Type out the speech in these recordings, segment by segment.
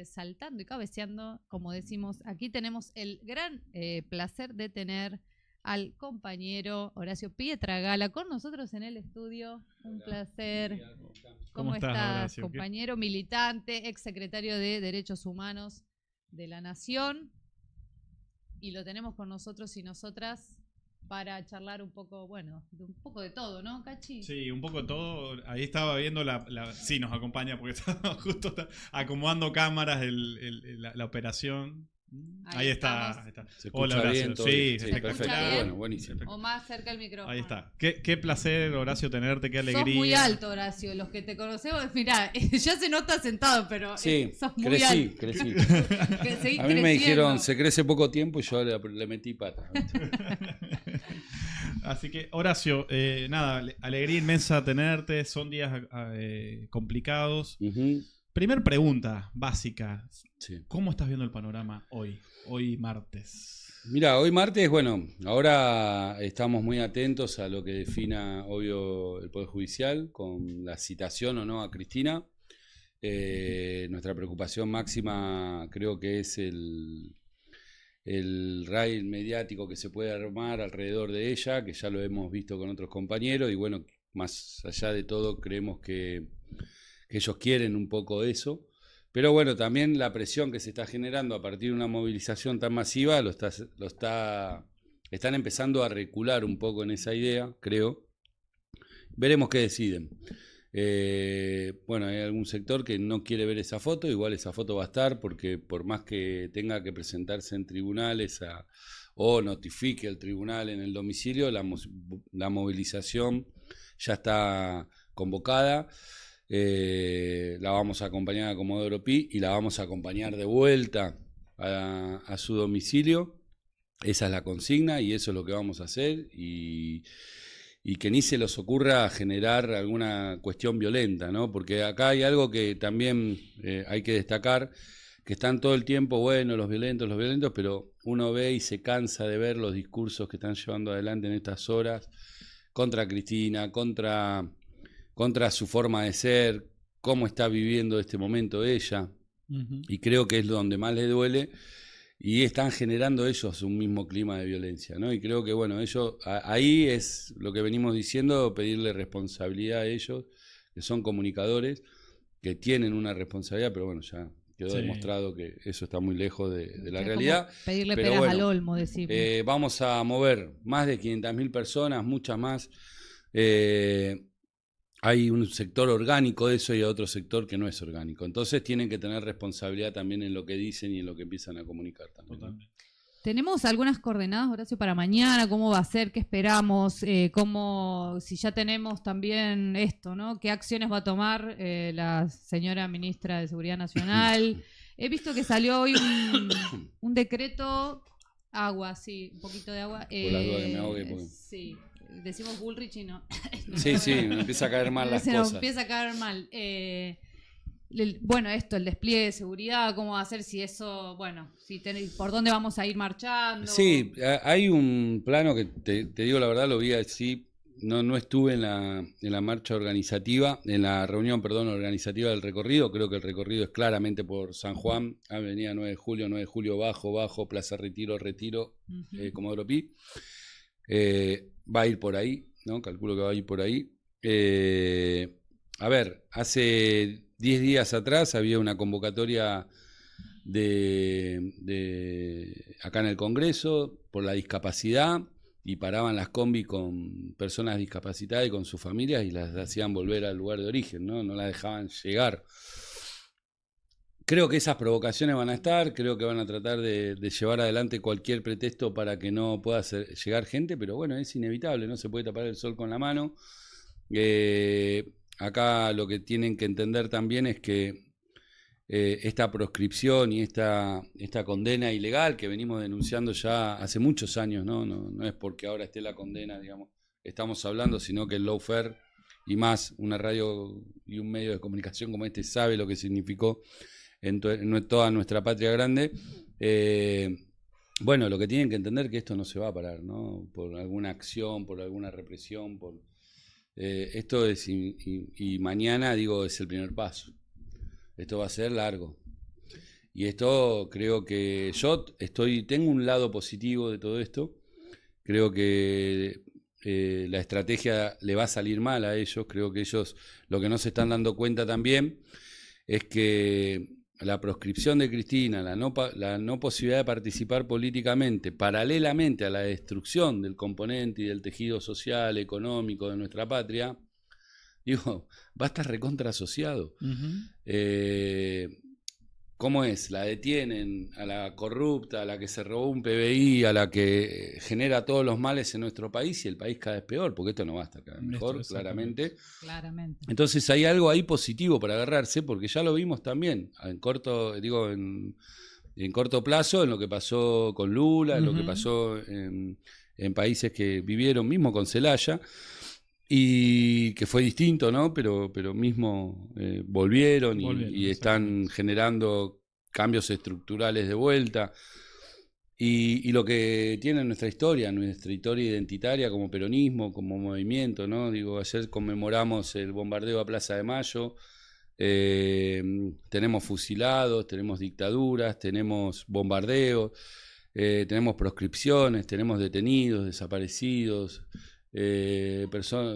saltando y cabeceando, como decimos, aquí tenemos el gran placer de tener al compañero Horacio Pietragala con nosotros en el estudio. Un placer. ¿Cómo estás, Horacio? Compañero militante, exsecretario de Derechos Humanos de la Nación. Y lo tenemos con nosotros y nosotras para charlar un poco, bueno, un poco de todo, ¿no, Cachi? Sí, un poco de todo. Ahí estaba viendo sí, nos acompaña porque estaba justo acomodando cámaras, la operación. Ahí está. Se escucha. Hola, bien, Horacio. Sí, perfecto. Bueno, buenísimo. O más cerca del micrófono. Ahí está. Qué placer, Horacio, tenerte, qué alegría. Sos muy alto, Horacio. Los que te conocemos, mirá, ya se nota sentado, pero sí, sos muy alto. Crecí. A mí me dijeron, se crece poco tiempo y yo le metí pata. Así que, Horacio, nada, alegría inmensa tenerte. Son días complicados. Primer pregunta básica. Sí. ¿Cómo estás viendo el panorama hoy martes? Mira, hoy martes, bueno, ahora estamos muy atentos a lo que defina, obvio, el Poder Judicial con la citación o no a Cristina. Nuestra preocupación máxima creo que es el raid mediático que se puede armar alrededor de ella, que ya lo hemos visto con otros compañeros, y bueno, más allá de todo creemos que ellos quieren un poco eso, pero bueno, también la presión que se está generando a partir de una movilización tan masiva están empezando a recular un poco en esa idea, creo. Veremos qué deciden. Bueno, hay algún sector que no quiere ver esa foto, igual esa foto va a estar, porque por más que tenga que presentarse en tribunales o notifique el tribunal en el domicilio, la movilización ya está convocada. La vamos a acompañar a Comodoro Pi y la vamos a acompañar de vuelta a su domicilio. Esa es la consigna y eso es lo que vamos a hacer, y que ni se les ocurra generar alguna cuestión violenta, ¿no? Porque acá hay algo que también hay que destacar, que están todo el tiempo, bueno, los violentos, pero uno ve y se cansa de ver los discursos que están llevando adelante en estas horas contra Cristina, contra su forma de ser, cómo está viviendo este momento ella, y creo que es donde más le duele, y están generando ellos un mismo clima de violencia, ¿no? Y creo que, bueno, ahí es lo que venimos diciendo, pedirle responsabilidad a ellos, que son comunicadores, que tienen una responsabilidad, pero bueno, ya quedó demostrado que eso está muy lejos de la realidad. Pedirle peras al olmo, decimos. Vamos a mover más de 500.000 personas, muchas más. Hay un sector orgánico de eso y otro sector que no es orgánico. Entonces tienen que tener responsabilidad también en lo que dicen y en lo que empiezan a comunicar también. Totalmente. ¿Tenemos algunas coordenadas, Horacio, para mañana? ¿Cómo va a ser? ¿Qué esperamos? Si ya tenemos también esto, ¿no? ¿Qué acciones va a tomar la señora ministra de Seguridad Nacional? He visto que salió hoy un decreto, sí, un poquito de agua. Por las dudas que me ahogue. Porque... Sí. Decimos Bullrich y no. Sí, me empieza a caer mal las cosas. Empieza a caer mal. Bueno, el despliegue de seguridad, ¿cómo va a ser? Si eso, bueno, ¿por dónde vamos a ir marchando? Sí, hay un plano que te digo la verdad, lo vi así. No estuve en la marcha organizativa, en la reunión, organizativa del recorrido. Creo que el recorrido es claramente por San Juan, Avenida 9 de Julio, Bajo, Plaza Retiro, Comodoro Pi. Va a ir por ahí, ¿no? Calculo que va a ir por ahí. A ver, hace 10 días atrás había una convocatoria acá en el Congreso por la discapacidad, y paraban las combi con personas discapacitadas y con sus familias y las hacían volver al lugar de origen, ¿no? No las dejaban llegar. Creo que esas provocaciones van a estar, creo que van a tratar de llevar adelante cualquier pretexto para que no pueda llegar gente, pero bueno, es inevitable, no se puede tapar el sol con la mano. Acá lo que tienen que entender también es que esta proscripción y esta condena ilegal que venimos denunciando ya hace muchos años, no es porque ahora esté la condena, digamos, estamos hablando, sino que el lawfare, y más una radio y un medio de comunicación como este sabe lo que significó en toda nuestra patria grande. Bueno, lo que tienen que entender es que esto no se va a parar, ¿no? Por alguna acción, por alguna represión, esto es, y mañana, digo, es el primer paso. Esto va a ser largo. Y esto creo que yo tengo un lado positivo de todo esto. Creo que la estrategia le va a salir mal a ellos. Creo que ellos lo que no se están dando cuenta también es que la proscripción de Cristina, la no posibilidad de participar políticamente, paralelamente a la destrucción del componente y del tejido social, económico de nuestra patria, digo, va a estar recontra asociado. ¿Cómo es? La detienen a la corrupta, a la que se robó un PBI, a la que genera todos los males en nuestro país, y el país cada vez peor, porque esto no va a estar cada vez mejor, claramente. Entonces hay algo ahí positivo para agarrarse, porque ya lo vimos también, en corto plazo, en lo que pasó con Lula, en lo que pasó en países que vivieron, mismo con Zelaya, y que fue distinto, ¿no? Pero mismo volvieron y están generando cambios estructurales de vuelta. Y lo que tiene nuestra historia identitaria como peronismo, como movimiento, ¿no? Digo, ayer conmemoramos el bombardeo a Plaza de Mayo, tenemos fusilados, tenemos dictaduras, tenemos bombardeos, tenemos proscripciones, tenemos detenidos, desaparecidos,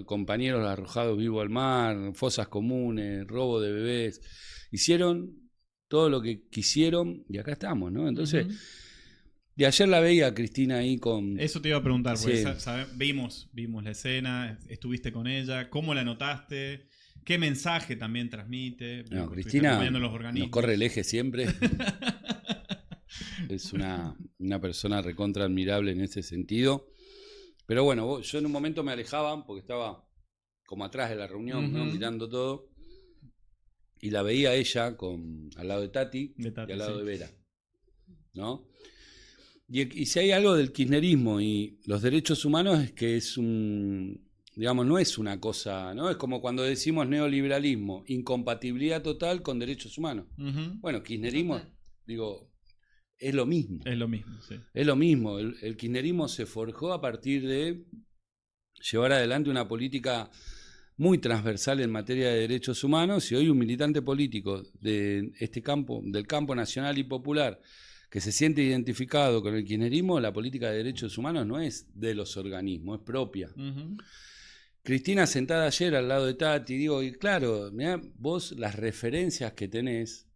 compañeros arrojados vivos al mar, fosas comunes, robo de bebés. Hicieron todo lo que quisieron y acá estamos, ¿no? Entonces, de ayer la veía a Cristina ahí con... Eso te iba a preguntar, porque vimos la escena, estuviste con ella, ¿cómo la notaste? ¿Qué mensaje también transmite? No, Cristina nos corre el eje siempre. Es una persona recontra admirable en ese sentido. Pero bueno, yo en un momento me alejaba porque estaba como atrás de la reunión, ¿no? Mirando todo. Y la veía ella al lado de Tati y al lado de Vera, ¿no? Y si hay algo del kirchnerismo y los derechos humanos es que no es una cosa, ¿no? Es como cuando decimos neoliberalismo, incompatibilidad total con derechos humanos. Bueno, kirchnerismo, es lo mismo. Es lo mismo, sí. Es lo mismo. El kirchnerismo se forjó a partir de llevar adelante una política muy transversal en materia de derechos humanos, y hoy un militante político de este campo, del campo nacional y popular, que se siente identificado con el kirchnerismo, la política de derechos humanos no es de los organismos, es propia. Cristina sentada ayer al lado de Tati, y claro, mirá vos las referencias que tenés,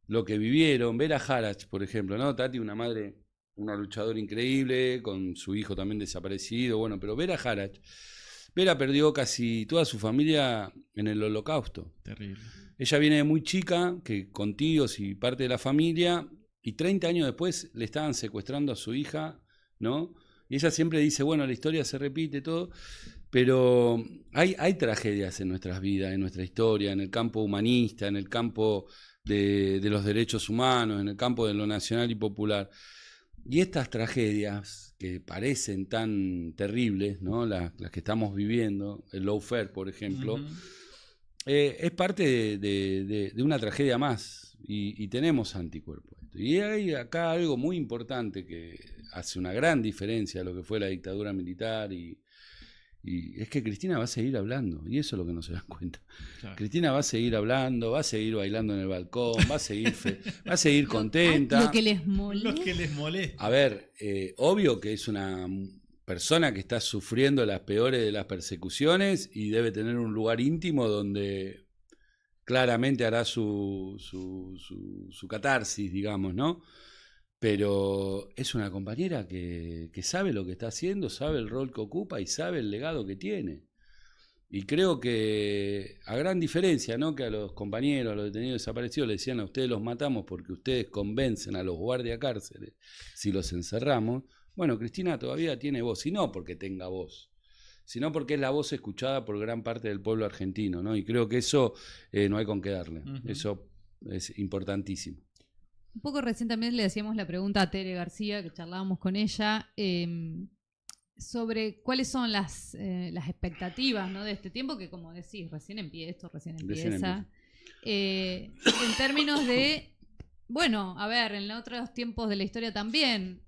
lo que vivieron, Vera Jarach, por ejemplo, ¿no? Tati, una madre, una luchadora increíble, con su hijo también desaparecido, bueno, pero Vera perdió casi toda su familia en el Holocausto. Terrible. Ella viene de muy chica, con tíos y parte de la familia, y 30 años después le estaban secuestrando a su hija, ¿no? Y ella siempre dice, bueno, la historia se repite, todo, pero hay tragedias en nuestras vidas, en nuestra historia, en el campo humanista, en el campo de los derechos humanos, en el campo de lo nacional y popular. Y estas tragedias que parecen tan terribles, ¿no? Las que estamos viviendo, el lawfare, por ejemplo, es parte de una tragedia más, y tenemos anticuerpos. Y hay acá algo muy importante que hace una gran diferencia a lo que fue la dictadura militar, y es que Cristina va a seguir hablando, y eso es lo que no se dan cuenta. Claro. Cristina va a seguir hablando, va a seguir bailando en el balcón, va a seguir contenta. Lo que les molesta. A ver, obvio que es una persona que está sufriendo las peores de las persecuciones y debe tener un lugar íntimo donde claramente hará su catarsis, digamos, ¿no? Pero es una compañera que sabe lo que está haciendo, sabe el rol que ocupa y sabe el legado que tiene. Y creo que, a gran diferencia, ¿no? Que a los compañeros, a los detenidos desaparecidos, le decían: a ustedes los matamos porque ustedes convencen a los guardias cárceles si los encerramos. Bueno, Cristina todavía tiene voz, y no porque tenga voz, sino porque es la voz escuchada por gran parte del pueblo argentino, ¿no? Y creo que eso no hay con qué darle. Eso es importantísimo. Un poco recién también le hacíamos la pregunta a Tere García, que charlábamos con ella, sobre cuáles son las expectativas, ¿no? De este tiempo, que como decís, recién empieza. En términos de, bueno, a ver, en otros tiempos de la historia también,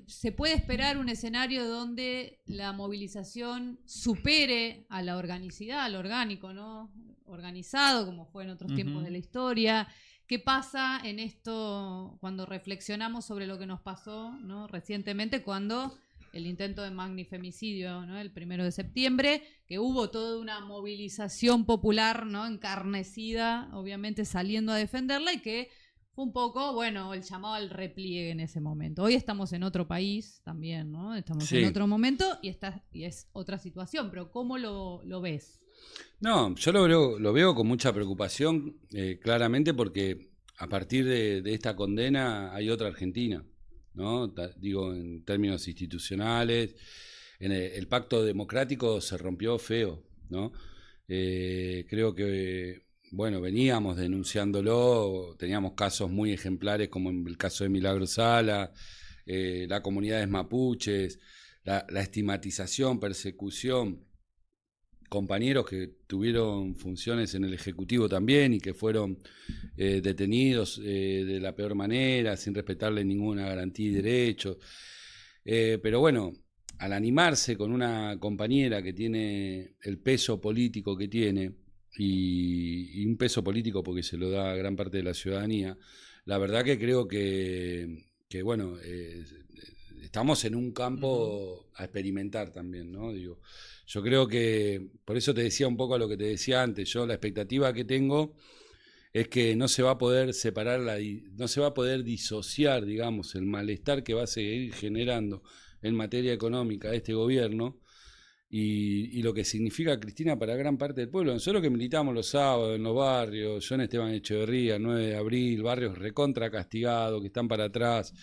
se puede esperar un escenario donde la movilización supere a la organicidad, al orgánico, ¿no? Organizado, como fue en otros tiempos de la historia, ¿Qué pasa en esto cuando reflexionamos sobre lo que nos pasó, ¿no? Recientemente, cuando el intento de magnifemicidio, ¿no? El 1 de septiembre, que hubo toda una movilización popular, ¿no? Encarnecida, obviamente saliendo a defenderla, y que fue un poco, bueno, el llamado al repliegue en ese momento. Hoy estamos en otro país también, ¿no? Estamos en otro momento y es otra situación, pero ¿cómo lo ves? No, yo lo veo con mucha preocupación, claramente, porque a partir de esta condena hay otra Argentina, ¿no? Digo, en términos institucionales, el pacto democrático se rompió feo, ¿no? Creo que, bueno, veníamos denunciándolo, teníamos casos muy ejemplares como en el caso de Milagro Sala, las comunidades mapuches, la estigmatización, persecución, compañeros que tuvieron funciones en el Ejecutivo también y que fueron detenidos de la peor manera, sin respetarle ninguna garantía y derecho. Pero bueno, al animarse con una compañera que tiene el peso político que tiene, y un peso político porque se lo da a gran parte de la ciudadanía, la verdad que creo que bueno, estamos en un campo a experimentar también, ¿no? Digo, yo creo que, por eso te decía un poco a lo que te decía antes, yo la expectativa que tengo es que no se va a poder separar, no se va a poder disociar, digamos, el malestar que va a seguir generando en materia económica este gobierno y lo que significa Cristina para gran parte del pueblo. Nosotros que militamos los sábados en los barrios, yo en Esteban Echeverría, 9 de abril, barrios recontra castigados, que están para atrás.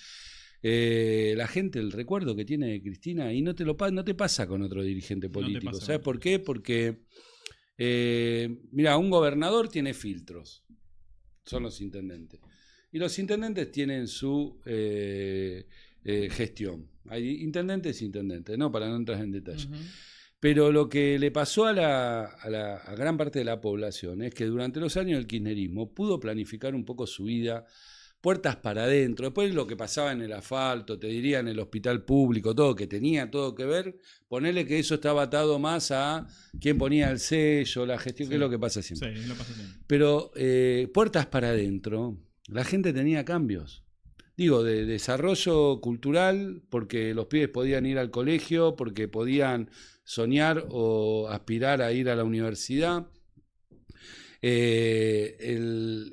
La gente, el recuerdo que tiene de Cristina, y no te pasa con otro dirigente político. No ¿sabes por qué? Porque, mira, un gobernador tiene filtros, son los intendentes. Y los intendentes tienen su gestión. Hay intendentes, ¿no? Para no entrar en detalle. Pero lo que le pasó a gran parte de la población es que durante los años del kirchnerismo pudo planificar un poco su vida, puertas para adentro. Después lo que pasaba en el asfalto, te diría en el hospital público, todo, que tenía todo que ver, ponerle que eso estaba atado más a quién ponía el sello, la gestión, que es lo que pasa siempre. Sí, lo pasa siempre. Pero puertas para adentro, la gente tenía cambios. Digo, de desarrollo cultural, porque los pibes podían ir al colegio, porque podían soñar o aspirar a ir a la universidad. El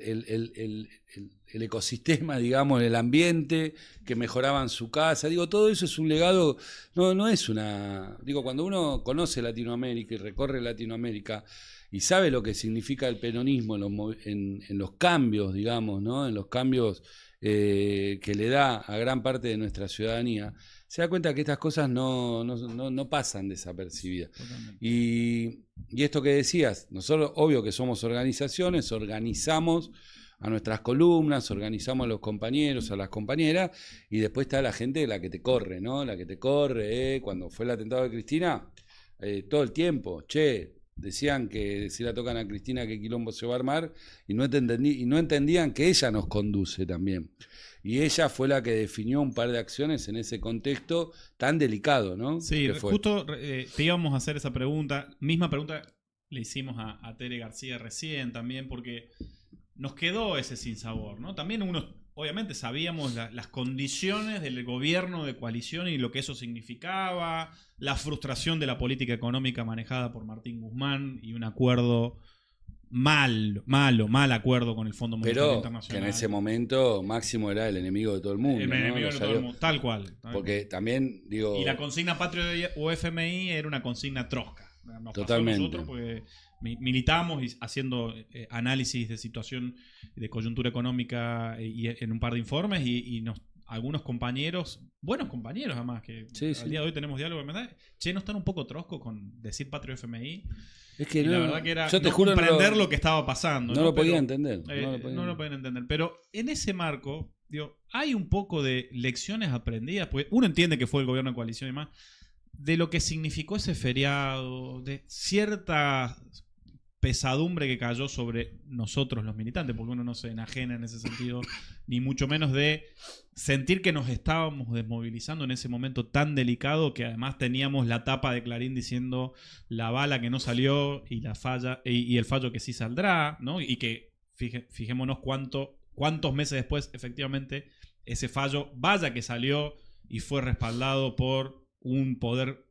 ecosistema, digamos, el ambiente, que mejoraban su casa. Digo, todo eso es un legado, no es una... Digo, cuando uno conoce Latinoamérica y recorre Latinoamérica y sabe lo que significa el peronismo en los cambios, digamos, ¿no? En los cambios que le da a gran parte de nuestra ciudadanía, se da cuenta que estas cosas no pasan desapercibidas. Y esto que decías, nosotros obvio que somos organizaciones, organizamos a nuestras columnas, organizamos a los compañeros, a las compañeras, y después está la gente la que te corre, ¿no? La que te corre, cuando fue el atentado de Cristina, todo el tiempo, decían que si la tocan a Cristina qué quilombo se va a armar, y no entendían que ella nos conduce también. Y ella fue la que definió un par de acciones en ese contexto tan delicado, ¿no? Sí, justo te íbamos a hacer esa pregunta. Misma pregunta le hicimos a Tere García recién también, porque nos quedó ese sinsabor, ¿no? También obviamente sabíamos las condiciones del gobierno de coalición y lo que eso significaba, la frustración de la política económica manejada por Martín Guzmán y un acuerdo mal acuerdo con el Fondo Monetario Internacional. Pero que en ese momento Máximo era el enemigo de todo el mundo. El enemigo de todo el mundo, tal cual. Porque también, digo... Y la consigna Patria o FMI era una consigna trosca. Nos totalmente. Pasó a nosotros porque militamos y haciendo análisis de situación de coyuntura económica y en un par de informes y algunos compañeros, buenos compañeros además, que al día de hoy tenemos diálogo, ¿verdad? No están un poco troscos con decir Patria o FMI. Es que la verdad que era comprender lo que estaba pasando. No lo podía entender. No lo podían entender. Pero en ese marco, digo, hay un poco de lecciones aprendidas, porque uno entiende que fue el gobierno de coalición y más, de lo que significó ese feriado, de cierta pesadumbre que cayó sobre nosotros los militantes, porque uno no se enajena en ese sentido, ni mucho menos de sentir que nos estábamos desmovilizando en ese momento tan delicado, que además teníamos la tapa de Clarín diciendo la bala que no salió y la falla y el fallo que sí saldrá, ¿no? Y que fijémonos cuántos meses después efectivamente ese fallo, vaya que salió y fue respaldado por un poder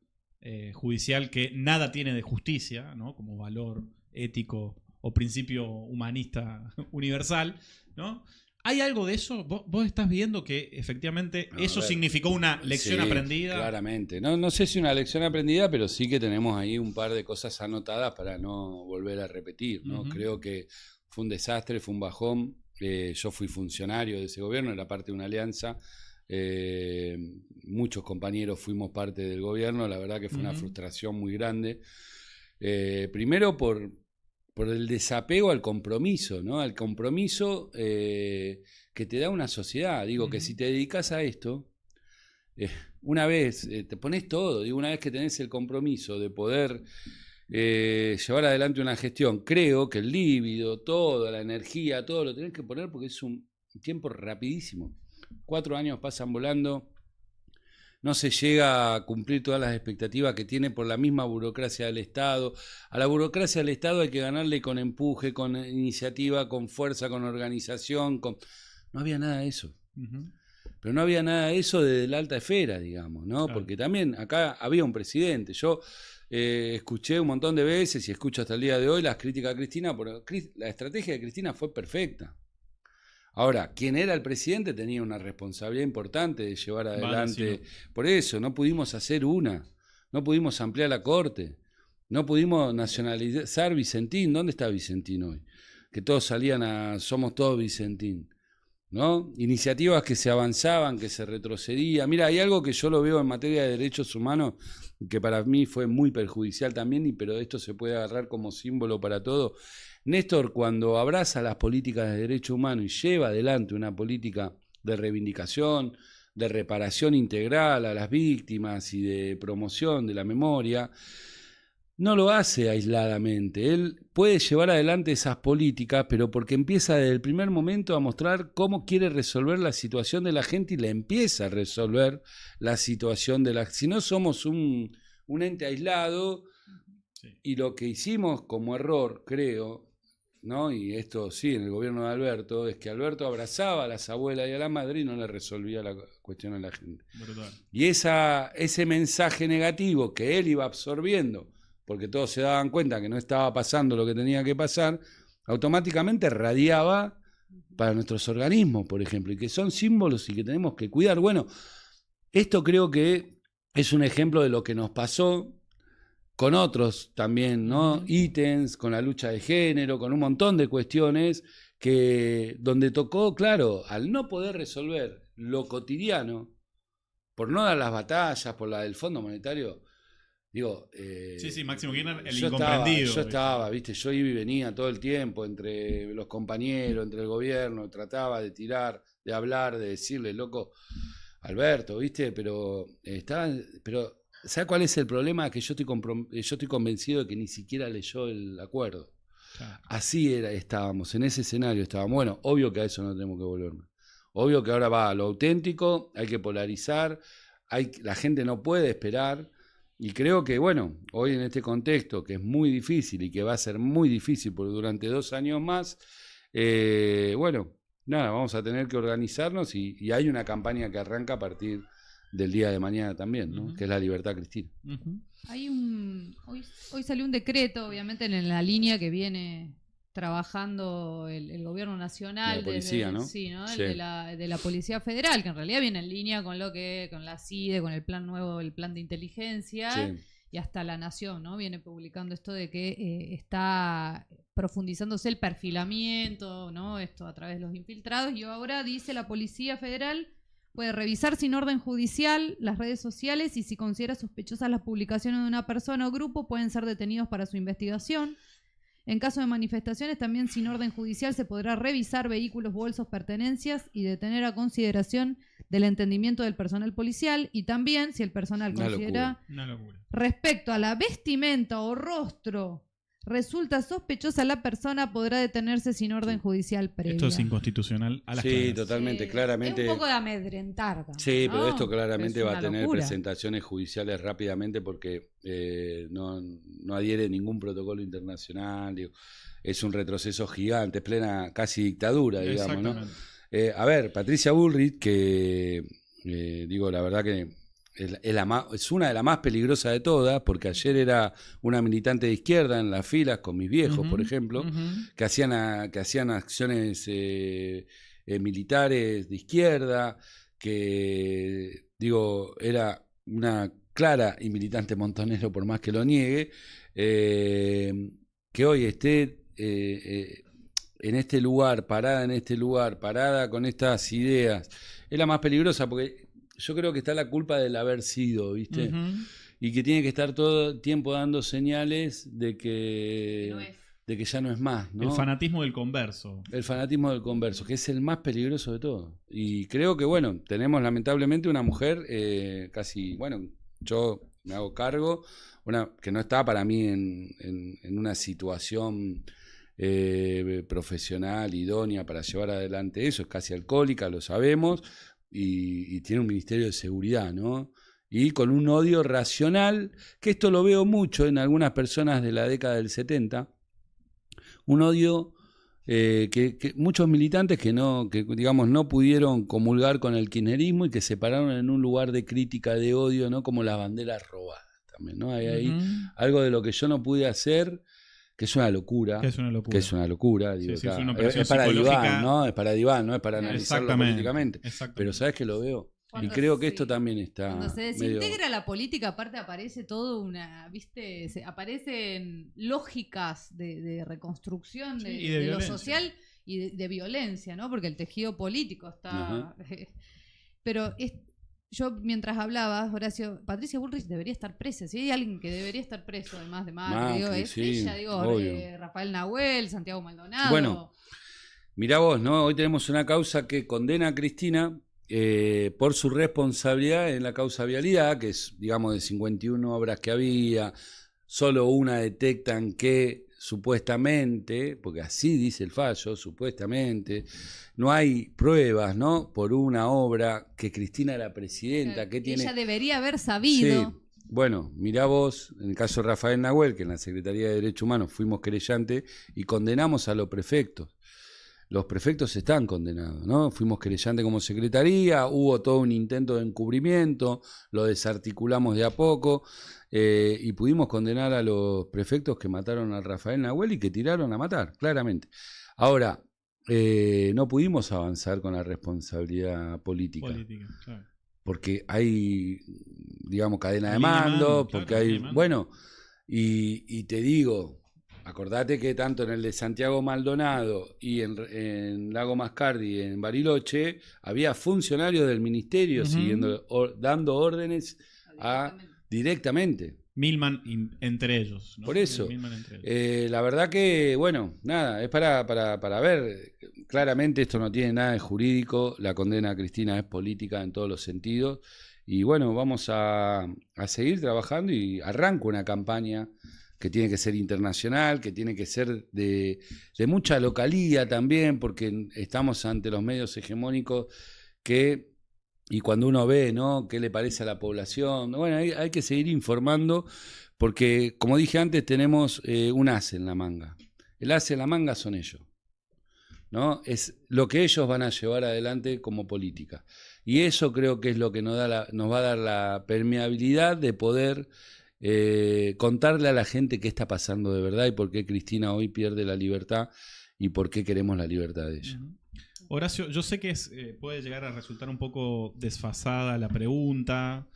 judicial que nada tiene de justicia, ¿no? Como valor ético o principio humanista universal, ¿no? ¿Hay algo de eso? ¿Vos estás viendo que efectivamente eso significó una lección aprendida? Claramente. No sé si una lección aprendida, pero sí que tenemos ahí un par de cosas anotadas para no volver a repetir, ¿no? Creo que fue un desastre, fue un bajón. Yo fui funcionario de ese gobierno, era parte de una alianza. Muchos compañeros fuimos parte del gobierno. La verdad que fue una frustración muy grande. Primero por el desapego al compromiso, ¿no? Al compromiso que te da una sociedad. Digo, que si te dedicas a esto, una vez te pones todo, digo, una vez que tenés el compromiso de poder llevar adelante una gestión, creo que el líbido, toda la energía, todo lo tenés que poner porque es un tiempo rapidísimo. 4 años pasan volando. No se llega a cumplir todas las expectativas que tiene por la misma burocracia del Estado. A la burocracia del Estado hay que ganarle con empuje, con iniciativa, con fuerza, con organización. No había nada de eso. Pero no había nada de eso desde la alta esfera, digamos, ¿no? Claro. Porque también acá había un presidente. Yo escuché un montón de veces y escucho hasta el día de hoy las críticas a Cristina. Pero la estrategia de Cristina fue perfecta. Ahora, quien era el presidente tenía una responsabilidad importante de llevar adelante. Por eso, no pudimos hacer no pudimos ampliar la corte, no pudimos nacionalizar Vicentín. ¿Dónde está Vicentín hoy? Que todos salían somos todos Vicentín, ¿no? Iniciativas que se avanzaban, que se retrocedía. Mira, hay algo que yo lo veo en materia de derechos humanos que para mí fue muy perjudicial también, pero esto se puede agarrar como símbolo para todo. Néstor, cuando abraza las políticas de derechos humanos y lleva adelante una política de reivindicación, de reparación integral a las víctimas y de promoción de la memoria, no lo hace aisladamente. Él puede llevar adelante esas políticas, pero porque empieza desde el primer momento a mostrar cómo quiere resolver la situación de la gente y le empieza a resolver la situación de la... Si no somos un ente aislado, y lo que hicimos como error, creo... ¿no? Y esto sí, en el gobierno de Alberto, es que Alberto abrazaba a las abuelas y a la madre y no le resolvía la cuestión a la gente. Brutal. Y ese mensaje negativo que él iba absorbiendo, porque todos se daban cuenta que no estaba pasando lo que tenía que pasar, automáticamente radiaba para nuestros organismos, por ejemplo, y que son símbolos y que tenemos que cuidar. Bueno, esto creo que es un ejemplo de lo que nos pasó con otros también, ¿no? Ítems, con la lucha de género, con un montón de cuestiones donde tocó, claro, al no poder resolver lo cotidiano, por no dar las batallas, por la del Fondo Monetario, digo... sí, Máximo Kirchner, el incomprendido. Yo estaba, viste, yo iba y venía todo el tiempo entre los compañeros, entre el gobierno, trataba de tirar, de hablar, de decirle, loco, Alberto, viste, pero ¿sabe cuál es el problema? Que yo estoy convencido de que ni siquiera leyó el acuerdo. Claro. Así estábamos, en ese escenario estábamos. Bueno, obvio que a eso no tenemos que volver más. Obvio que ahora va a lo auténtico, hay que polarizar, la gente no puede esperar. Y creo que, bueno, hoy en este contexto que es muy difícil y que va a ser muy difícil por durante 2 años más, bueno, nada, vamos a tener que organizarnos y hay una campaña que arranca a partir del día de mañana también, ¿no? Que es la libertad Cristina. Hay hoy salió un decreto, obviamente en la línea que viene trabajando el gobierno nacional, de la policía, ¿no? Sí, ¿no? Sí. De la Policía Federal, que en realidad viene en línea con con la CIDE, con el plan nuevo, el plan de inteligencia, sí. Y hasta La Nación, ¿no? Viene publicando esto de que está profundizándose el perfilamiento, ¿no? Esto a través de los infiltrados, y ahora dice la Policía Federal puede revisar sin orden judicial las redes sociales y si considera sospechosas las publicaciones de una persona o grupo pueden ser detenidos para su investigación. En caso de manifestaciones también sin orden judicial se podrá revisar vehículos, bolsos, pertenencias y detener a consideración del entendimiento del personal policial y también si el personal considera respecto a la vestimenta o rostro resulta sospechosa la persona, podrá detenerse sin orden judicial previa. Esto es inconstitucional a las claras. Sí, totalmente, claramente. Es un poco de amedrentar. Sí, ¿no? pero esto claramente va a tener locura. Presentaciones judiciales rápidamente porque no adhiere ningún protocolo internacional. Digo. es un retroceso gigante, es plena casi dictadura, digamos, ¿no? Exactamente. A ver, Patricia Bullrich, que digo, la verdad que es una de las más peligrosas de todas, porque ayer era una militante de izquierda en las filas con mis viejos, por ejemplo, que hacían acciones militares de izquierda, que digo, era una clara y militante montonero, por más que lo niegue, que hoy esté en este lugar, parada con estas ideas, es la más peligrosa, porque yo creo que está la culpa del haber sido, ¿viste? Y que tiene que estar todo el tiempo dando señales de que ya no es más, ¿no? El fanatismo del converso. El fanatismo del converso, que es el más peligroso de todo. Y creo que, bueno, tenemos lamentablemente una mujer casi, bueno, yo me hago cargo, que no está para mí en una situación profesional, idónea para llevar adelante eso, es casi alcohólica, lo sabemos, y tiene un ministerio de seguridad, ¿no? Y con un odio racional, que esto lo veo mucho en algunas personas de la década del 70, un odio que muchos militantes que digamos no pudieron comulgar con el kirchnerismo y que se pararon en un lugar de crítica, de odio, ¿no? Como las banderas robadas también, ¿no? Hay ahí algo de lo que yo no pude hacer, que es una locura. Que es una locura. Digo, sí, claro, es para diván, ¿no? Es para diván, no es para analizarlo políticamente. Pero ¿sabes que lo veo? Y creo que esto también está. Cuando se desintegra la política, aparte aparece todo ¿viste? Aparecen lógicas de reconstrucción de lo social y de violencia, ¿no? Porque el tejido político está. Pero yo, mientras hablabas, Horacio, Patricia Bullrich debería estar presa. Si hay alguien que debería estar preso, además de Macri, es ella, Rafael Nahuel, Santiago Maldonado. Bueno, mirá vos, ¿no? Hoy tenemos una causa que condena a Cristina por su responsabilidad en la causa vialidad, que es, digamos, de 51 obras que había, solo una detectan que supuestamente, porque así dice el fallo, supuestamente, no hay pruebas, ¿no? Por una obra que Cristina era presidenta, que ella debería haber sabido. Sí. Bueno, mirá vos, en el caso de Rafael Nahuel, que en la Secretaría de Derechos Humanos fuimos querellantes y condenamos a los prefectos. Los prefectos están condenados, ¿no? Fuimos querellantes como secretaría, hubo todo un intento de encubrimiento, lo desarticulamos de a poco y pudimos condenar a los prefectos que mataron a Rafael Nahuel y que tiraron a matar, claramente. Ahora, no pudimos avanzar con la responsabilidad política. Claro. Porque hay, digamos, cadena de mando, porque hay, bueno, y te digo, acordate que tanto en el de Santiago Maldonado y en Lago Mascardi, en Bariloche, había funcionarios del ministerio siguiendo, dando órdenes directamente. Milman entre ellos, ¿no? Por eso, la verdad que, bueno, nada, es para ver. Claramente esto no tiene nada de jurídico, la condena a Cristina es política en todos los sentidos. Y bueno, vamos a seguir trabajando y arranco una campaña que tiene que ser internacional, que tiene que ser de mucha localía también, porque estamos ante los medios hegemónicos y cuando uno ve, ¿no?, qué le parece a la población, bueno, hay que seguir informando, porque como dije antes, tenemos un as en la manga. El as en la manga son ellos, ¿no? Es lo que ellos van a llevar adelante como política. Y eso creo que es lo que nos va a dar la permeabilidad de poder contarle a la gente qué está pasando de verdad y por qué Cristina hoy pierde la libertad y por qué queremos la libertad de ella. Horacio, yo sé que puede llegar a resultar un poco desfasada la pregunta.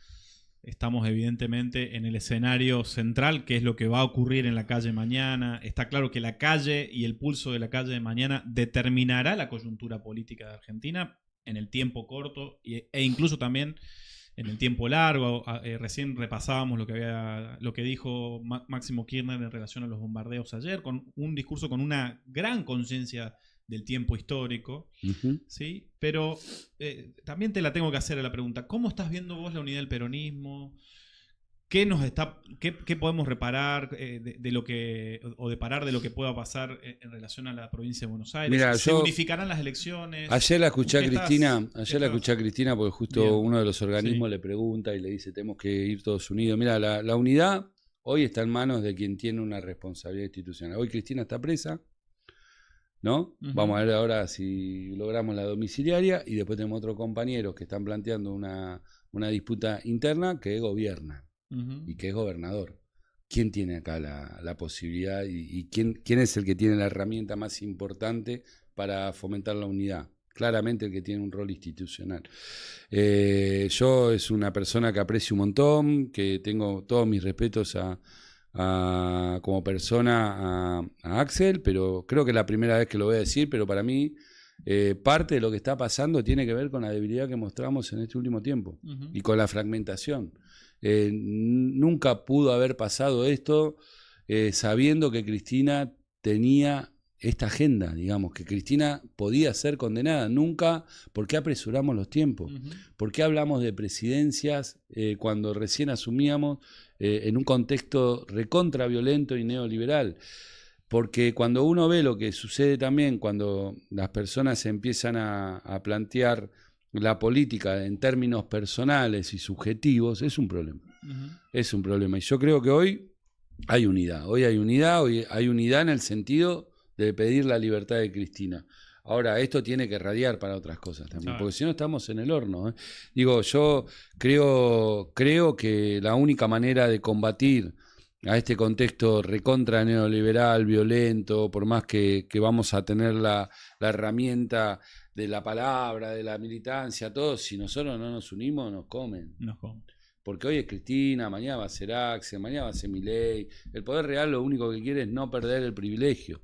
Estamos evidentemente en el escenario central, que es lo que va a ocurrir en la calle mañana. Está claro que la calle y el pulso de la calle de mañana determinará la coyuntura política de Argentina en el tiempo corto e incluso también en el tiempo largo. Recién repasábamos lo que dijo Máximo Kirchner en relación a los bombardeos ayer, con un discurso con una gran conciencia del tiempo histórico, ¿sí? Pero también te la tengo que hacer a la pregunta, ¿cómo estás viendo vos la unidad del peronismo? ¿Qué podemos reparar de lo que, o deparar de lo que pueda pasar en relación a la provincia de Buenos Aires? Mirá, ¿Se unificarán las elecciones? Ayer la escuché a Cristina, porque justo bien, uno de los organismos le pregunta y le dice, tenemos que ir todos unidos. Mira, la unidad hoy está en manos de quien tiene una responsabilidad institucional. Hoy Cristina está presa, ¿no? Ujú. Vamos a ver ahora si logramos la domiciliaria, y después tenemos otros compañeros que están planteando una disputa interna que gobierna Ujú. y que es gobernador. ¿Quién tiene acá la posibilidad y quién es el que tiene la herramienta más importante para fomentar la unidad? Claramente el que tiene un rol institucional. Yo es una persona que aprecio un montón, que tengo todos mis respetos como persona a Axel, pero creo que es la primera vez que lo voy a decir, pero para mí parte de lo que está pasando tiene que ver con la debilidad que mostramos en este último tiempo Ujú. y con la fragmentación. Nunca pudo haber pasado esto sabiendo que Cristina tenía esta agenda, digamos, que Cristina podía ser condenada. Nunca, ¿por qué apresuramos los tiempos? Ujú. ¿Por qué hablamos de presidencias cuando recién asumíamos en un contexto recontra violento y neoliberal? Porque cuando uno ve lo que sucede también cuando las personas empiezan a plantear la política en términos personales y subjetivos, es un problema. Ujú. Es un problema. Y yo creo que hoy hay unidad. Hoy hay unidad en el sentido de pedir la libertad de Cristina. Ahora, esto tiene que radiar para otras cosas también, Claro. porque si no estamos en el horno, ¿eh? Digo, yo creo que la única manera de combatir a este contexto recontra neoliberal, violento, por más que vamos a tener la herramienta de la palabra, de la militancia, todo, si nosotros no nos unimos, nos comen. Nos come. Porque hoy es Cristina, mañana va a ser Axel, mañana va a ser Milei. El poder real lo único que quiere es no perder el privilegio.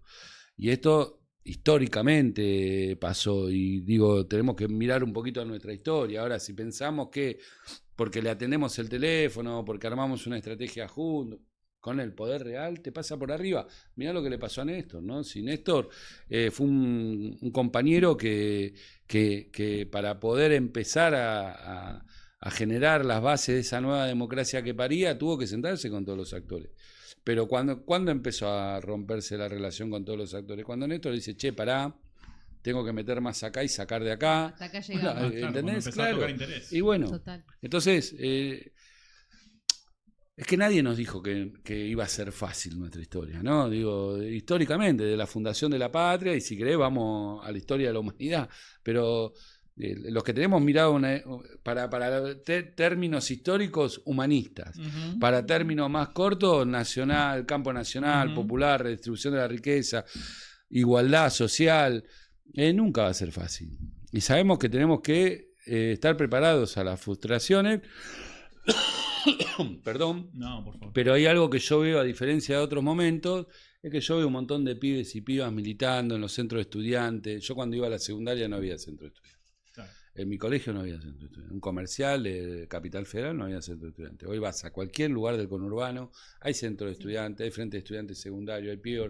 Y esto históricamente pasó, y digo, tenemos que mirar un poquito a nuestra historia. Ahora, si pensamos que porque le atendemos el teléfono, porque armamos una estrategia juntos, con el poder real te pasa por arriba. Mirá lo que le pasó a Néstor, ¿no? Si Néstor fue un compañero que para poder empezar a generar las bases de esa nueva democracia que paría, tuvo que sentarse con todos los actores. Pero ¿cuándo empezó a romperse la relación con todos los actores? Cuando Néstor dice, che, pará, tengo que meter más acá y sacar de acá. Hasta acá llegamos. Claro, cuando ¿Entendés? empezó a Claro. tocar interés. Y bueno, Total. entonces, es que nadie nos dijo que iba a ser fácil nuestra historia, ¿no? Digo, históricamente, de la fundación de la patria, y si querés vamos a la historia de la humanidad, pero los que tenemos mirado para términos históricos humanistas, Ujú. para términos más cortos, nacional, campo nacional, Ujú. popular, redistribución de la riqueza, igualdad social, nunca va a ser fácil. Y sabemos que tenemos que estar preparados a las frustraciones. Perdón, No, por favor. pero hay algo que yo veo a diferencia de otros momentos, es que yo veo un montón de pibes y pibas militando en los centros de estudiantes. Yo cuando iba a la secundaria no había centro de estudiantes. Claro. En mi colegio no había centro de estudiantes. Un comercial de Capital Federal no había centro de estudiantes. Hoy vas a cualquier lugar del conurbano, hay centro de estudiantes, hay frente de estudiantes secundarios, hay pibes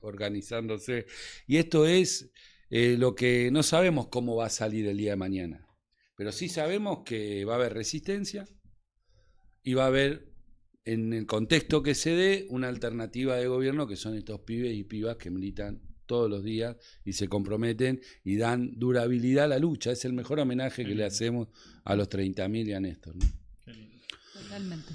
organizándose. Y esto es lo que no sabemos cómo va a salir el día de mañana. Pero sí sabemos que va a haber resistencia y va a haber, en el contexto que se dé, una alternativa de gobierno que son estos pibes y pibas que militan todos los días y se comprometen y dan durabilidad a la lucha. Es el mejor homenaje que le hacemos a los 30.000 y a Néstor, ¿no? Qué lindo. Totalmente.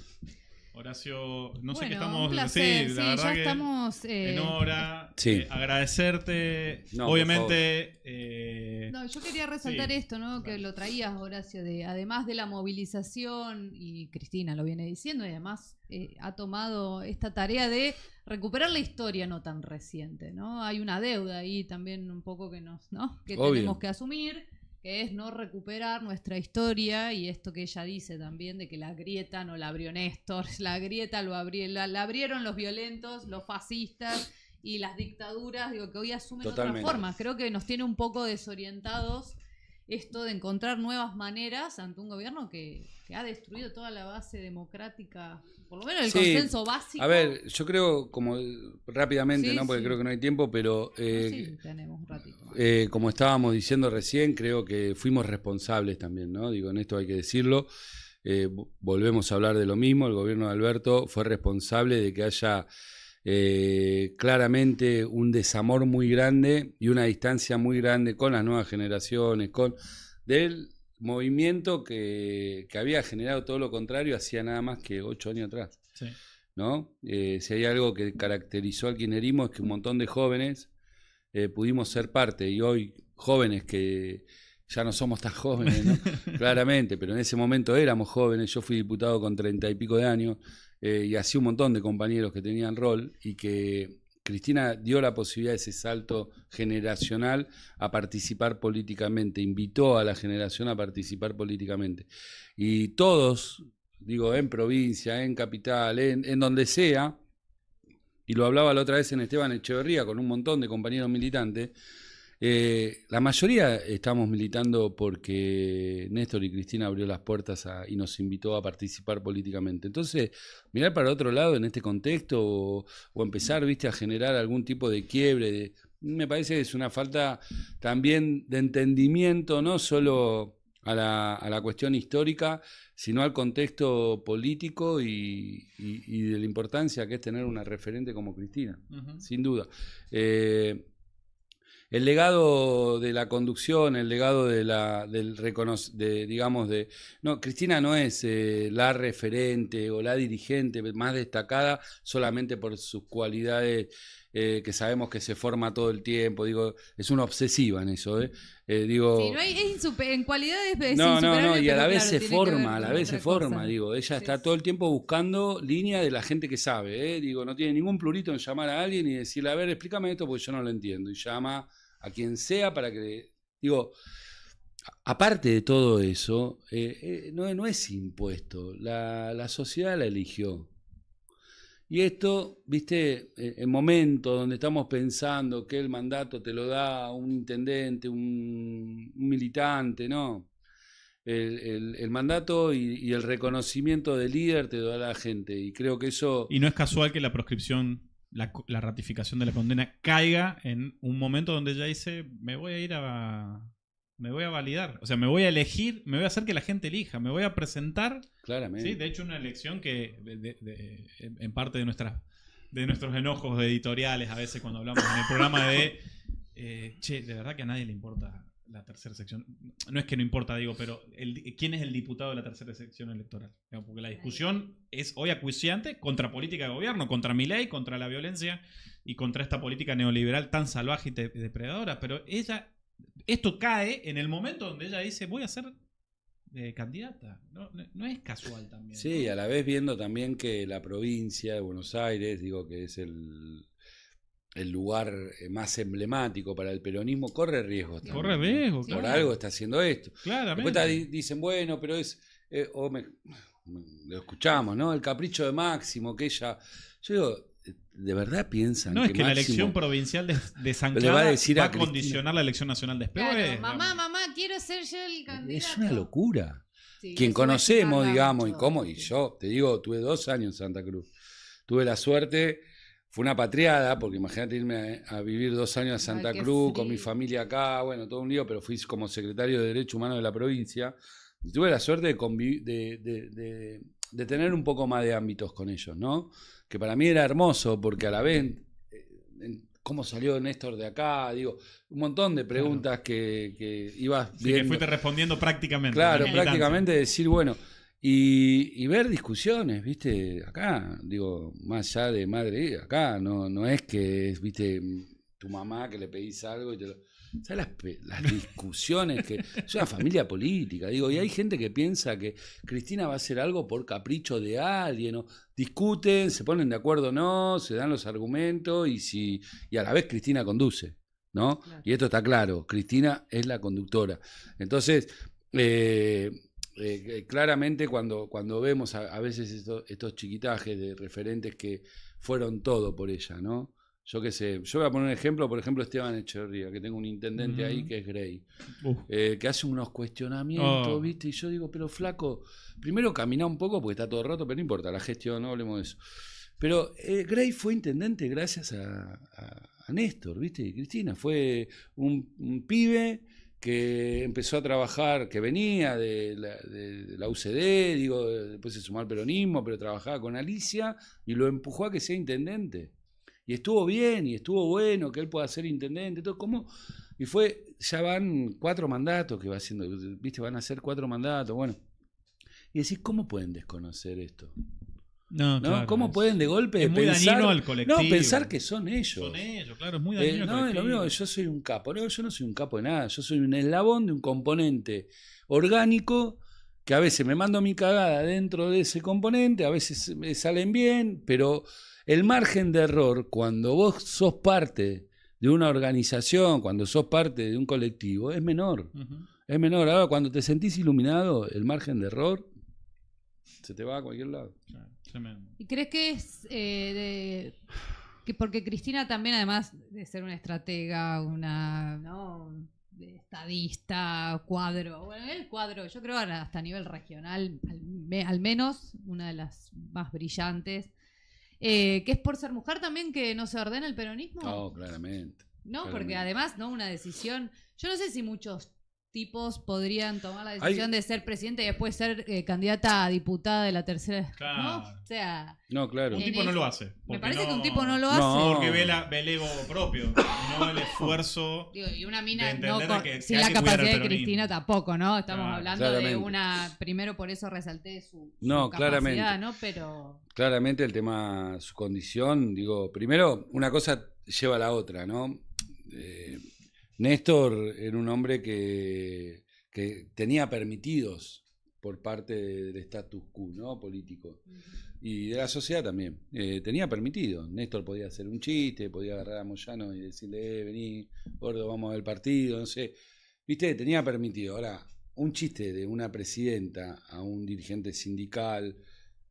Horacio, no sé Bueno, qué estamos. un placer. Sí, Sí, la verdad ya que estamos. en hora. Sí. Agradecerte. No, obviamente. No, yo quería resaltar Sí, esto, ¿no? Que dale. lo traías, Horacio, además de la movilización, y Cristina lo viene diciendo, y además ha tomado esta tarea de recuperar la historia no tan reciente, ¿no? Hay una deuda ahí también un poco que que Obvio. tenemos que asumir, que es no recuperar nuestra historia, y esto que ella dice también de que la grieta no la abrió Néstor, la grieta la abrieron los violentos, los fascistas y las dictaduras, digo, que hoy asumen Totalmente. otra forma. Creo que nos tiene un poco desorientados esto de encontrar nuevas maneras ante un gobierno que ha destruido toda la base democrática, por lo menos el Sí. consenso básico. A ver, yo creo, como rápidamente, Sí, ¿no? Porque sí. creo que no hay tiempo, pero Sí, tenemos un ratito más. como estábamos diciendo recién, creo que fuimos responsables también, ¿no? Digo, en esto hay que decirlo. Volvemos a hablar de lo mismo. El gobierno de Alberto fue responsable de que haya claramente un desamor muy grande y una distancia muy grande con las nuevas generaciones, del movimiento que había generado todo lo contrario hacía nada más que 8 años atrás, Sí. ¿no? Si hay algo que caracterizó al kirchnerismo es que un montón de jóvenes pudimos ser parte, y hoy jóvenes que ya no somos tan jóvenes, ¿no? Claramente, pero en ese momento éramos jóvenes. Yo fui diputado con 30 y pico de años, y así un montón de compañeros que tenían rol, y que Cristina dio la posibilidad de ese salto generacional a participar políticamente, invitó a la generación a participar políticamente. Y todos, digo, en provincia, en capital, en donde sea, y lo hablaba la otra vez en Esteban Echeverría con un montón de compañeros militantes, la mayoría estamos militando porque Néstor y Cristina abrió las puertas y nos invitó a participar políticamente. Entonces, mirar para otro lado en este contexto o empezar, viste, a generar algún tipo de quiebre, me parece que es una falta también de entendimiento, no solo a la cuestión histórica, sino al contexto político y de la importancia que es tener una referente como Cristina, sin duda. El legado de la conducción, el legado no, Cristina no es la referente o la dirigente más destacada solamente por sus cualidades, que sabemos que se forma todo el tiempo. Digo, es una obsesiva en eso, digo, sí, no hay, en cualidades es no, insuperable, y a la pero vez claro, se tiene que forma, ver a la con vez se otra forma, cosa. digo, ella Sí, está todo el tiempo buscando línea de la gente que sabe, digo, no tiene ningún plurito en llamar a alguien y decirle, a ver, explícame esto porque yo no lo entiendo, y llama a quien sea para que, digo, aparte de todo eso, no es impuesto, la sociedad la eligió. Y esto, viste, en momentos donde estamos pensando que el mandato te lo da un intendente, un militante, ¿no? El mandato y el reconocimiento del líder te lo da la gente. Y creo que eso... Y no es casual que la proscripción, la ratificación de la condena caiga en un momento donde ella dice, me voy a validar, o sea, me voy a elegir, me voy a hacer que la gente elija, me voy a presentar. Claramente. Sí, de hecho una elección que en parte de nuestros enojos editoriales a veces cuando hablamos en el programa de verdad que a nadie le importa la tercera sección. No es que no importa, digo, pero ¿quién es el diputado de la tercera sección electoral? Porque la discusión es hoy acuciante contra política de gobierno, contra Milei, contra la violencia y contra esta política neoliberal tan salvaje y depredadora, pero esto cae en el momento donde ella dice voy a ser candidata. No es casual también. Sí, ¿no? a la vez viendo también que la provincia de Buenos Aires, digo que es el lugar más emblemático para el peronismo, corre riesgos también. Corre riesgos, ¿no? Por claro. algo está haciendo esto. Claramente. Después dicen, bueno, pero es... lo escuchamos, ¿no? El capricho de Máximo, que ella... Yo digo, ¿de verdad piensan No, que es que la Máximo elección provincial de San le Clara va a decir va a a condicionar la elección nacional después? Claro, mamá, quiero ser yo el candidato. Es una locura. Sí, Quien eso va a conocemos, explicarla digamos, mucho. y cómo, y yo, te digo, tuve 2 años en Santa Cruz. Tuve la suerte, fue una patriada, porque imagínate irme a vivir 2 años a Santa qué Cruz, frío. con mi familia acá, bueno, todo un lío, pero fui como secretario de Derechos Humanos de la provincia. Y tuve la suerte de tener un poco más de ámbitos con ellos, ¿no? Que para mí era hermoso, porque a la vez, ¿cómo salió Néstor de acá? Digo, un montón de preguntas que ibas viendo. Que fuiste respondiendo prácticamente. Claro, prácticamente decir, bueno, y ver discusiones, ¿viste? Acá, digo, más allá de madre, acá no es que es, ¿viste? Tu mamá que le pedís algo y te lo... ¿Sabes las discusiones que... Es una familia política, digo, y hay gente que piensa que Cristina va a hacer algo por capricho de alguien, o discuten, se ponen de acuerdo o no, se dan los argumentos y a la vez Cristina conduce, ¿no? Claro. Y esto está claro, Cristina es la conductora. Entonces, claramente cuando vemos a veces estos chiquitajes de referentes que fueron todo por ella, ¿no? Yo qué sé, yo voy a poner un ejemplo, por ejemplo Esteban Echeverría, que tengo un intendente ahí que es Grey, que hace unos cuestionamientos, ¿viste? Y yo digo, pero flaco, primero camina un poco porque está todo roto, pero no importa, la gestión, no hablemos de eso. Pero Grey fue intendente gracias a Néstor, ¿viste? Y Cristina fue un pibe que empezó a trabajar, que venía de la UCD, digo, después se sumó al peronismo, pero trabajaba con Alicia y lo empujó a que sea intendente. Y estuvo bien, y estuvo bueno que él pueda ser intendente, todo, ¿cómo? Y ya van 4 mandatos que va haciendo, ¿viste? Van a ser 4 mandatos, bueno. Y decís, ¿cómo pueden desconocer esto? No, ¿no? claro, ¿Cómo pueden de golpe es muy pensar, dañino al colectivo. no, pensar que son ellos? Son ellos, claro, es muy dañino al No, es lo colectivo. mismo que yo soy un capo. No, yo no soy un capo de nada. Yo soy un eslabón de un componente orgánico que a veces me mando mi cagada dentro de ese componente, a veces me salen bien, pero el margen de error, cuando vos sos parte de una organización, cuando sos parte de un colectivo, es menor. Ujú. Es menor. Ahora, cuando te sentís iluminado, el margen de error se te va a cualquier lado. Claro, tremendo. ¿Y crees que es que porque Cristina también, además de ser una estratega, una estadista, cuadro, bueno, el cuadro, yo creo hasta a nivel regional, al menos una de las más brillantes, que es por ser mujer también que no se ordena el peronismo? No, claramente. No, claramente. porque además, ¿no? Una decisión, yo no sé si muchos tipos podrían tomar la decisión de ser presidente y después ser candidata a diputada de la tercera. Claro. ¿No? O sea, No, claro. Un tipo no lo hace. me porque parece no- que un tipo no lo hace. No. Porque ve el ego propio, no el esfuerzo. Digo, y una mina de entender no de que sin hay la que cuidar capacidad el de peronismo. Cristina tampoco, ¿no? Estamos Claro, hablando de claramente. una, primero por eso resalté su No, capacidad, claramente. ¿no? Pero Claramente el tema, su condición, digo, primero, una cosa lleva a la otra, ¿no? Néstor era un hombre que tenía permitidos por parte del status quo, ¿no? Político. Y de la sociedad también. Tenía permitido. Néstor podía hacer un chiste, podía agarrar a Moyano y decirle, vení, gordo, vamos a ver el partido, no sé. ¿Viste? Tenía permitido. Ahora, un chiste de una presidenta a un dirigente sindical,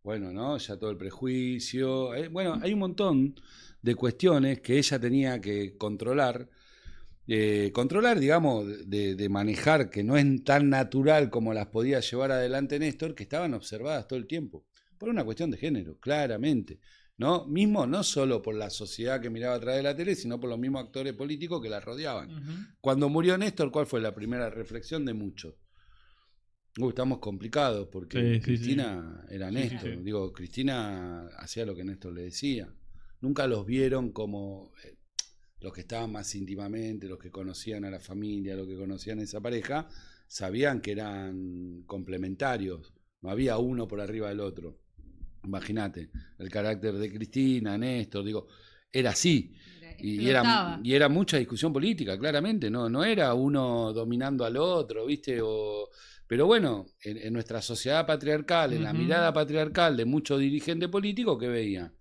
bueno, ¿no? Ya todo el prejuicio. Bueno, hay un montón de cuestiones que ella tenía que controlar. Controlar, digamos, de manejar, que no es tan natural como las podía llevar adelante Néstor, que estaban observadas todo el tiempo, por una cuestión de género, claramente, ¿no? Mismo no solo por la sociedad que miraba a través de la tele, sino por los mismos actores políticos que la rodeaban. Cuando murió Néstor, ¿cuál fue la primera reflexión de muchos? Estamos complicados, porque Sí, Cristina era Sí, Néstor. sí. Digo, Cristina hacía lo que Néstor le decía. Nunca los vieron como los que estaban más íntimamente, los que conocían a la familia, los que conocían a esa pareja, sabían que eran complementarios. No había uno por arriba del otro. Imagínate, el carácter de Cristina, Néstor, digo, era así. Y era mucha discusión política, claramente, no era uno dominando al otro, ¿viste? Pero bueno, en nuestra sociedad patriarcal, en la mirada patriarcal de muchos dirigentes políticos, ¿qué veían?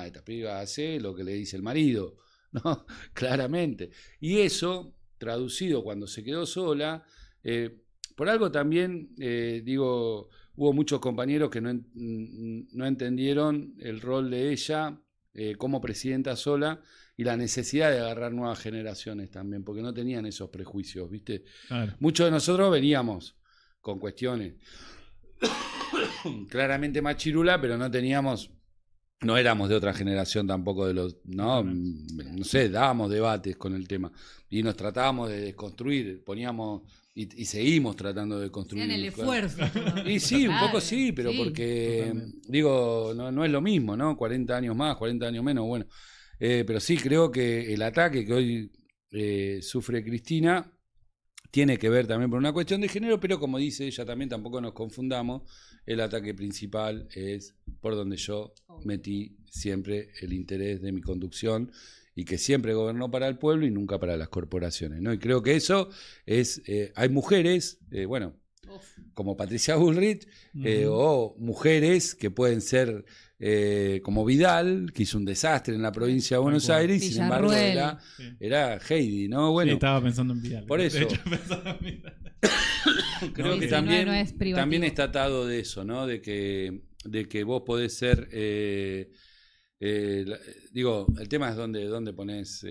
Esta piba hace lo que le dice el marido, ¿no? Claramente. Y eso, traducido cuando se quedó sola, por algo también, digo, hubo muchos compañeros que no entendieron el rol de ella como presidenta sola y la necesidad de agarrar nuevas generaciones también, porque no tenían esos prejuicios, ¿viste? Claro. Muchos de nosotros veníamos con cuestiones claramente más chirula, pero no éramos de otra generación tampoco de los, no sé, dábamos debates con el tema y nos tratábamos de desconstruir, poníamos y seguimos tratando de construir. En el esfuerzo. Y sí, un poco sí, pero sí, porque, totalmente. Digo, no es lo mismo, ¿no? 40 años más, 40 años menos, bueno. Pero sí creo que el ataque que hoy sufre Cristina tiene que ver también por una cuestión de género, pero como dice ella también, tampoco nos confundamos, el ataque principal es por donde yo metí siempre el interés de mi conducción y que siempre gobernó para el pueblo y nunca para las corporaciones, ¿no? Y creo que eso es, hay mujeres, bueno, como Patricia Bullrich, o mujeres que pueden ser como Vidal, que hizo un desastre en la provincia de Buenos Aires, y sin embargo era Heidi, ¿no? Bueno, sí, estaba pensando en Vidal. Por eso. De hecho, pensaba en Vidal. Creo que también está atado de eso, ¿no? De que vos podés ser... digo, el tema es dónde pones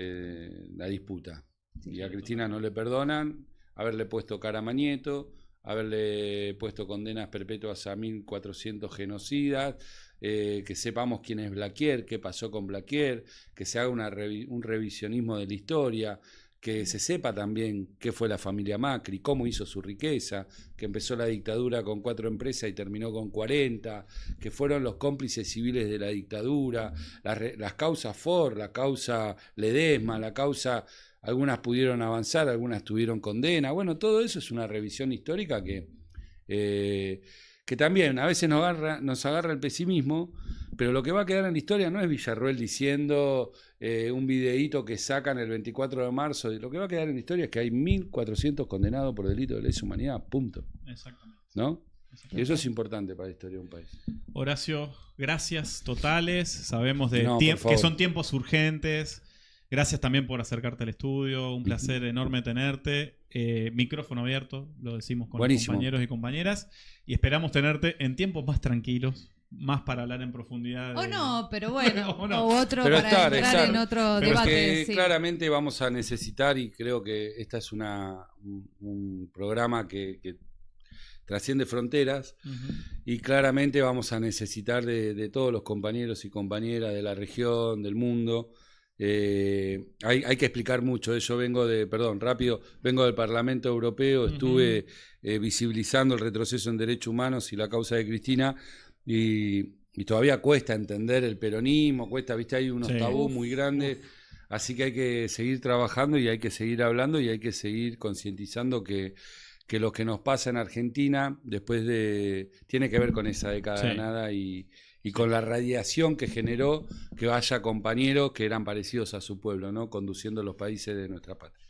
la disputa. Sí, y a Cristina no le perdonan haberle puesto cara a Mañeto, haberle puesto condenas perpetuas a 1.400 genocidas, que sepamos quién es Blaquier, qué pasó con Blaquier, que se haga un revisionismo de la historia, que se sepa también qué fue la familia Macri, cómo hizo su riqueza, que empezó la dictadura con 4 empresas y terminó con 40, que fueron los cómplices civiles de la dictadura, las causas Ford, la causa Ledesma, la causa... Algunas pudieron avanzar, algunas tuvieron condena. Bueno, todo eso es una revisión histórica que que también a veces nos agarra el pesimismo, pero lo que va a quedar en la historia no es Villarroel diciendo un videíto que sacan el 24 de marzo, lo que va a quedar en la historia es que hay 1.400 condenados por delito de lesa humanidad, punto. Exactamente. ¿No? Y eso es importante para la historia de un país. Horacio, gracias totales. Sabemos por que son tiempos urgentes. Gracias también por acercarte al estudio. Un placer enorme tenerte. Micrófono abierto, lo decimos con los compañeros y compañeras. Y esperamos tenerte en tiempos más tranquilos, más para hablar en profundidad. O no, pero bueno. no. O otro pero para entrar en otro pero debate. Es que claramente vamos a necesitar, y creo que esta es un programa que trasciende fronteras, y claramente vamos a necesitar de todos los compañeros y compañeras de la región, del mundo. Hay que explicar mucho. Yo vengo del Parlamento Europeo, estuve visibilizando el retroceso en derechos humanos y la causa de Cristina, y todavía cuesta entender el peronismo, ¿viste? Hay unos tabús muy grandes, así que hay que seguir trabajando y hay que seguir hablando y hay que seguir concientizando que lo que nos pasa en Argentina tiene que ver con esa década ganada y con la radiación que generó que haya compañeros que eran parecidos a su pueblo, ¿no? Conduciendo los países de nuestra patria.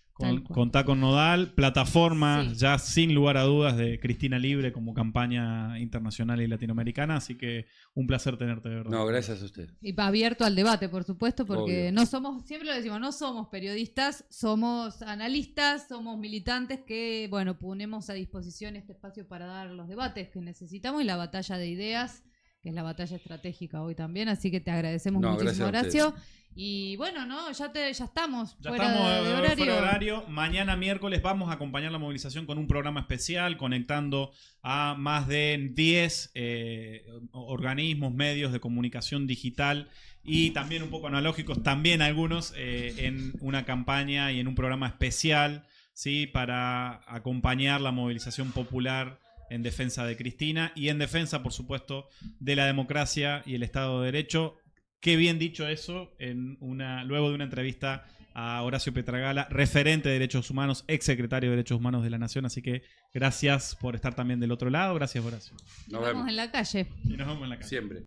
Contá con Nodal, plataforma ya sin lugar a dudas de Cristina Libre como campaña internacional y latinoamericana, así que un placer tenerte, de verdad. No, gracias a usted. Y abierto al debate, por supuesto, porque Obvio. no somos, siempre lo decimos, no somos periodistas, somos analistas, somos militantes que, bueno, ponemos a disposición este espacio para dar los debates que necesitamos y la batalla de ideas, que es la batalla estratégica hoy también, así que te agradecemos muchísimo, Horacio. Y bueno, no, ya estamos fuera de horario. Fuera de horario. Mañana miércoles vamos a acompañar la movilización con un programa especial, conectando a más de 10 organismos, medios de comunicación digital y también un poco analógicos, también algunos en una campaña y en un programa especial, ¿sí? Para acompañar la movilización popular en defensa de Cristina y en defensa, por supuesto, de la democracia y el Estado de Derecho. Qué bien dicho eso luego de una entrevista a Horacio Pietragala, referente de derechos humanos, ex secretario de Derechos Humanos de la Nación. Así que gracias por estar también del otro lado. Gracias, Horacio. Nos vemos en la calle. Y nos vemos en la calle. Siempre.